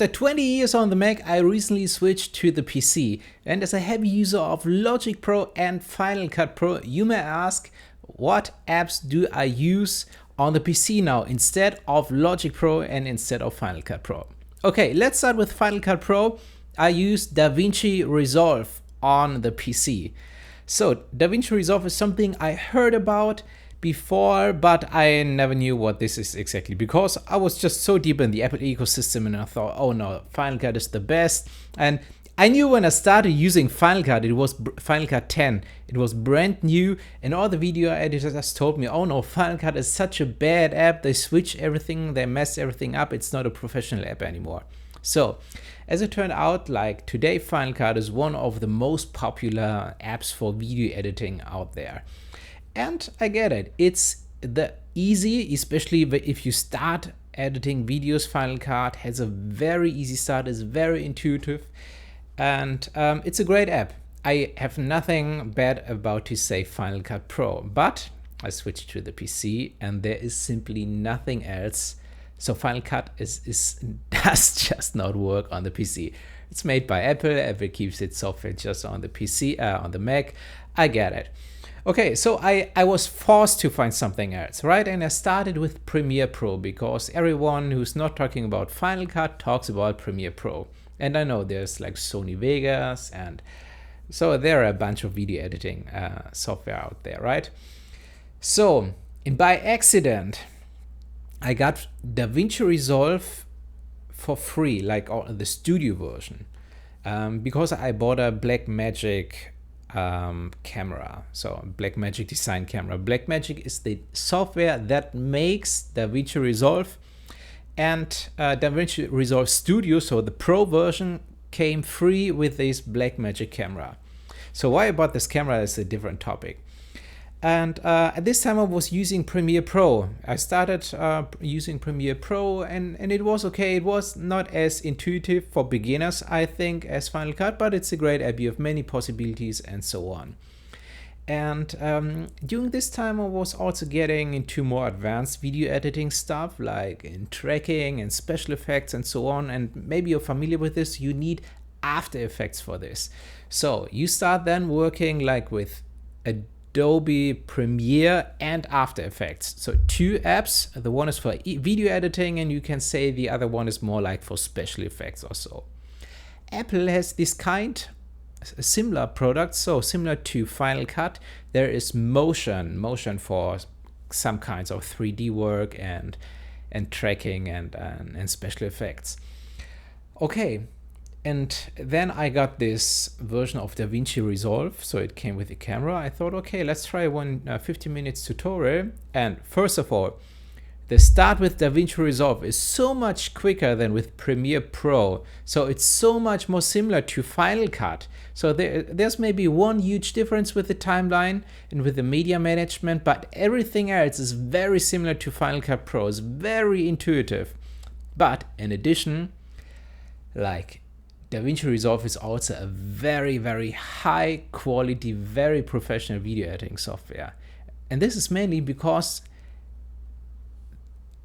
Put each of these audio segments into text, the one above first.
After 20 years on the Mac, I recently switched to the PC. And as a heavy user of Logic Pro and Final Cut Pro, you may ask, what apps do I use on the PC now instead of Logic Pro and instead of Final Cut Pro? Okay, let's start with Final Cut Pro. I use DaVinci Resolve on the PC. So DaVinci Resolve is something I heard about before, but I never knew what this is exactly because I was just so deep in the Apple ecosystem and I thought, oh no, Final Cut is the best. And I knew when I started using Final Cut, it was Final Cut 10. It was brand new and all the video editors told me, oh no, Final Cut is such a bad app. They switch everything, they mess everything up. It's not a professional app anymore. So as it turned out, like today, Final Cut is one of the most popular apps for video editing out there. And I get it. It's the easy, especially if you start editing videos. Final Cut has a very easy start, is very intuitive, and it's a great app. I have nothing bad about to say Final Cut Pro, but I switched to the PC and there is simply nothing else. So Final Cut does just not work on the PC. It's made by Apple. Apple keeps its software just on the PC, on the Mac. I get it. Okay, so I was forced to find something else, right? And I started with Premiere Pro because everyone who's not talking about Final Cut talks about Premiere Pro. And I know there's like Sony Vegas, and so there are a bunch of video editing software out there, right? So, and by accident, I got DaVinci Resolve for free, like the studio version, because I bought a Blackmagic camera. So Blackmagic design camera. Blackmagic is the software that makes DaVinci Resolve, and DaVinci Resolve Studio, so the Pro version, came free with this Blackmagic camera. So why I bought this camera is a different topic. And at this time I was using Premiere Pro. I started using Premiere Pro and it was okay. It was not as intuitive for beginners, I think, as Final Cut, but it's a great app. You have many possibilities and so on. And during this time I was also getting into more advanced video editing stuff, like in tracking and special effects and so on. And maybe you're familiar with this. You need After Effects for this. So you start then working like with Adobe Premiere and After Effects. So two apps. The one is for video editing and you can say the other one is more like for special effects or so. Apple has this kind, similar products. So similar to Final Cut, there is Motion for some kinds of 3D work and tracking and special effects. Okay. And then I got this version of DaVinci Resolve, so it came with the camera. I thought, okay, let's try one 15 minutes tutorial. And first of all, the start with DaVinci Resolve is so much quicker than with Premiere Pro. So it's so much more similar to Final Cut. So there's maybe one huge difference with the timeline and with the media management, but everything else is very similar to Final Cut Pro. It's very intuitive. But in addition, like DaVinci Resolve is also a very, very high quality, very professional video editing software. And this is mainly because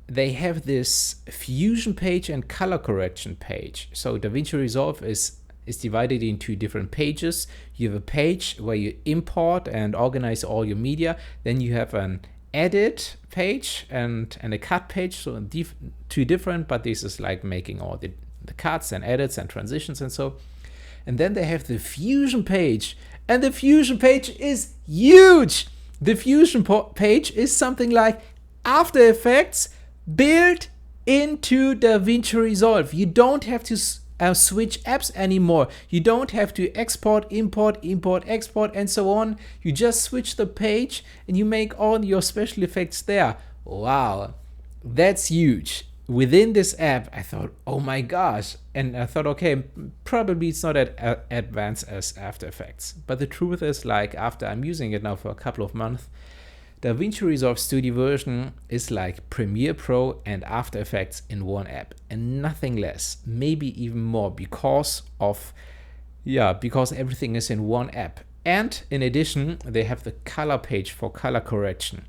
they have this fusion page and color correction page. So DaVinci Resolve is divided into different pages. You have a page where you import and organize all your media. Then you have an edit page and a cut page. So two different, but this is like making all the cuts and edits and transitions and so. And then they have the Fusion page, and the Fusion page is huge. The Fusion page is something like After Effects built into DaVinci Resolve. You don't have to switch apps anymore. You don't have to export, import, export, and so on. You just switch the page and you make all your special effects there. Wow, that's huge. Within this app, I thought, oh my gosh. And I thought, okay, probably it's not as advanced as After Effects. But the truth is, like, after I'm using it now for a couple of months, DaVinci Resolve Studio version is like Premiere Pro and After Effects in one app and nothing less, maybe even more, because everything is in one app. And in addition, they have the color page for color correction.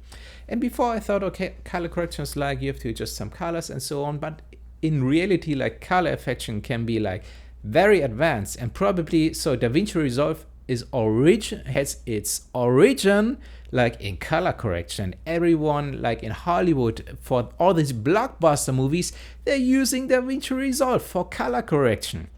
And before I thought, okay, color correction is like you have to adjust some colors and so on, but in reality, like color affection can be like very advanced, and probably so DaVinci Resolve has its origin like in color correction. Everyone like in Hollywood, for all these blockbuster movies, they're using DaVinci Resolve for color correction.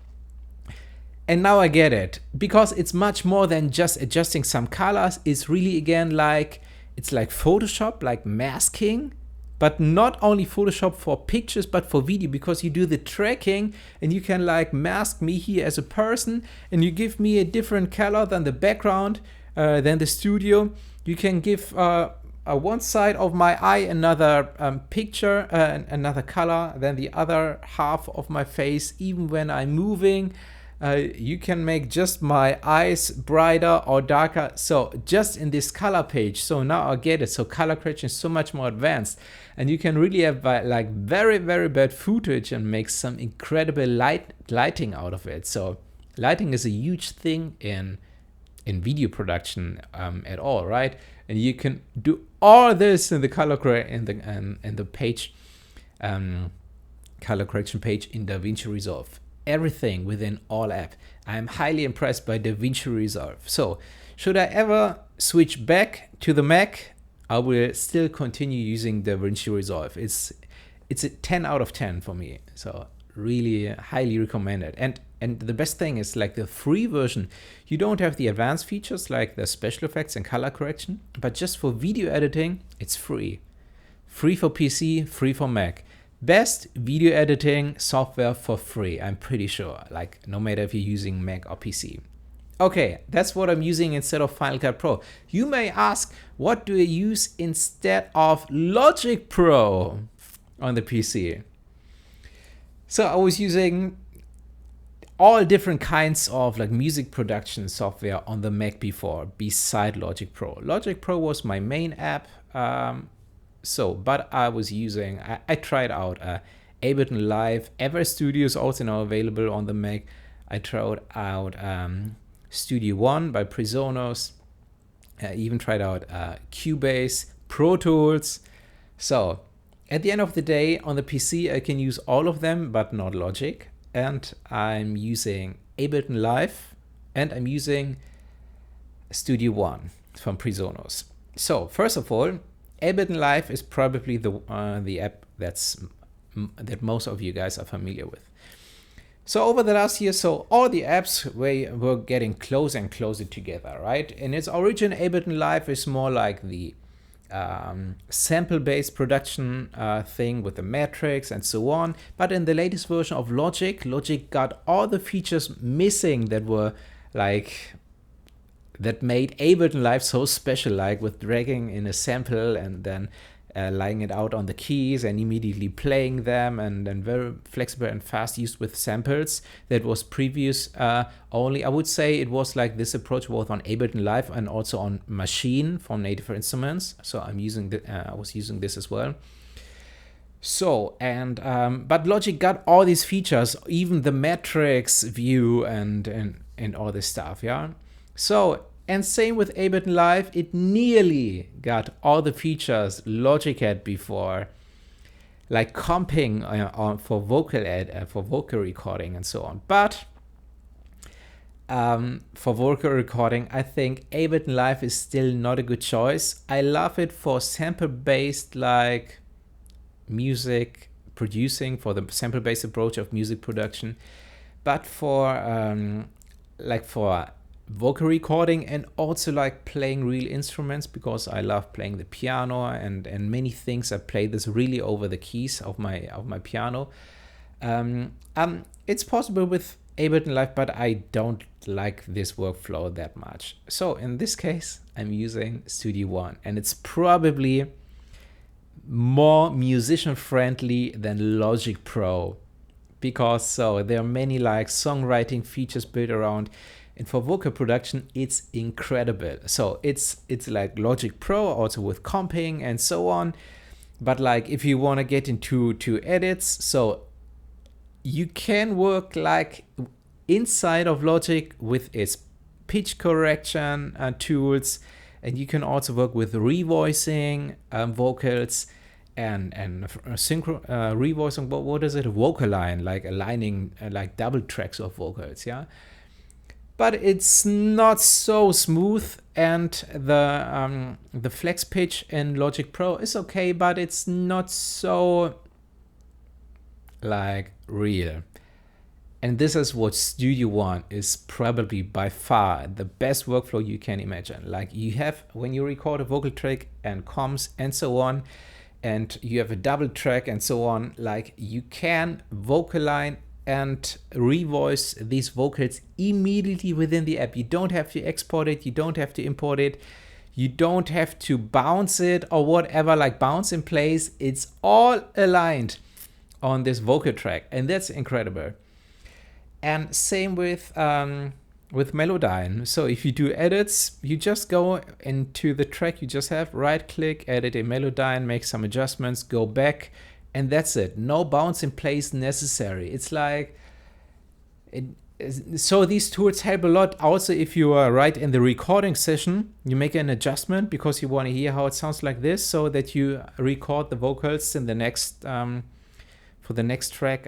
And now I get it, because it's much more than just adjusting some colors. It's really, again, like, it's like Photoshop, like masking, but not only Photoshop for pictures, but for video, because you do the tracking and you can like mask me here as a person, and you give me a different color than the background, than the studio. You can give one side of my eye another picture, another color than the other half of my face, even when I'm moving. You can make just my eyes brighter or darker. So just in this color page. So now I get it. So color correction is so much more advanced, and you can really have like very, very bad footage and make some incredible lighting out of it. So lighting is a huge thing in video production at all, right? And you can do all this in the color in the page, color correction page in DaVinci Resolve. Everything within all app. I'm highly impressed by DaVinci Resolve. So should I ever switch back to the Mac, I will still continue using DaVinci Resolve. It's a 10 out of 10 for me. So really highly recommend it. And the best thing is like the free version, you don't have the advanced features like the special effects and color correction, but just for video editing, it's free. Free for PC, free for Mac. Best video editing software for free, I'm pretty sure, like no matter if you're using Mac or PC. Okay, that's what I'm using instead of Final Cut Pro. You may ask, what do I use instead of Logic Pro on the PC? So I was using all different kinds of like music production software on the Mac before, beside Logic Pro. Logic Pro was my main app. But I was using, I tried out Ableton Live. Everest Studio is also now available on the Mac. I tried out Studio One by Presonus. I even tried out Cubase, Pro Tools. So at the end of the day, on the PC, I can use all of them, but not Logic. And I'm using Ableton Live, and I'm using Studio One from Presonus. So first of all, Ableton Live is probably the app that most of you guys are familiar with. So over the last year, so all the apps were getting closer and closer together, right? In its origin, Ableton Live is more like the sample-based production thing with the metrics and so on. But in the latest version of Logic got all the features missing that were like, that made Ableton Live so special, like with dragging in a sample and then laying it out on the keys and immediately playing them, and then very flexible and fast used with samples. That was previous only. I would say it was like this approach both on Ableton Live and also on Machine from Native Instruments. So I was using this as well. So, and but Logic got all these features, even the metrics view and all this stuff, yeah. So, and same with Ableton Live, it nearly got all the features Logic had before, like comping for vocal recording and so on. But for vocal recording, I think Ableton Live is still not a good choice. I love it for sample-based like music producing, for the sample-based approach of music production, but for for vocal recording and also like playing real instruments, because I love playing the piano and many things. I play this really over the keys of my piano. It's possible with Ableton Live, but I don't like this workflow that much. So in this case, I'm using Studio One, and it's probably more musician friendly than Logic Pro, because so there are many like songwriting features built around. And for vocal production, it's incredible. So it's like Logic Pro, also with comping and so on. But like if you want to get into edits, so you can work like inside of Logic with its pitch correction tools, and you can also work with revoicing vocals. and synchro revoicing. What is it? Vocal line, like aligning like double tracks of vocals. Yeah. But it's not so smooth, and the flex pitch in Logic Pro is okay, but it's not so like real. And this is what Studio One is probably by far the best workflow you can imagine. Like you have, when you record a vocal track and comms and so on, and you have a double track and so on, like you can vocal line and revoice these vocals immediately within the app. You don't have to export it, you don't have to import it, you don't have to bounce it or whatever, like bounce in place. It's all aligned on this vocal track, and that's incredible. And same with Melodyne. So if you do edits, you just go into the track you just have, right click, edit in Melodyne, make some adjustments, go back, and that's it. No bounce in place necessary. It's like, so these tools help a lot. Also, if you are right in the recording session, you make an adjustment because you want to hear how it sounds like this, so that you record the vocals in the next, for the next track,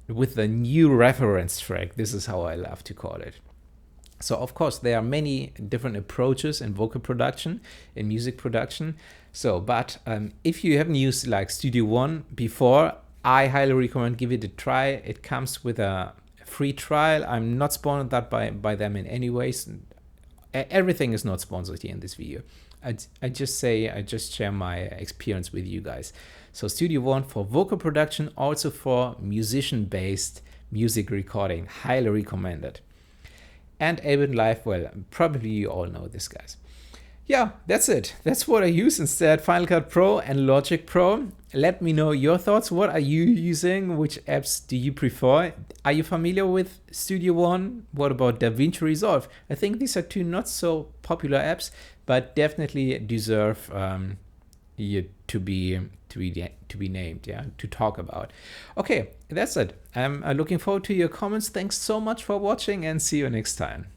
with the new reference track. This is how I love to call it. So of course there are many different approaches in vocal production, in music production. So, but if you haven't used like Studio One before, I highly recommend give it a try. It comes with a free trial. I'm not sponsored that by them in any ways. Everything is not sponsored here in this video. I just share my experience with you guys. So Studio One for vocal production, also for musician-based music recording, highly recommended. And Ableton Live, well, probably you all know this, guys. Yeah, that's it. That's what I use instead, Final Cut Pro and Logic Pro. Let me know your thoughts. What are you using? Which apps do you prefer? Are you familiar with Studio One? What about DaVinci Resolve? I think these are two not so popular apps, but definitely deserve to be named, yeah, to talk about. Okay, that's it. I'm looking forward to your comments. Thanks so much for watching, and see you next time.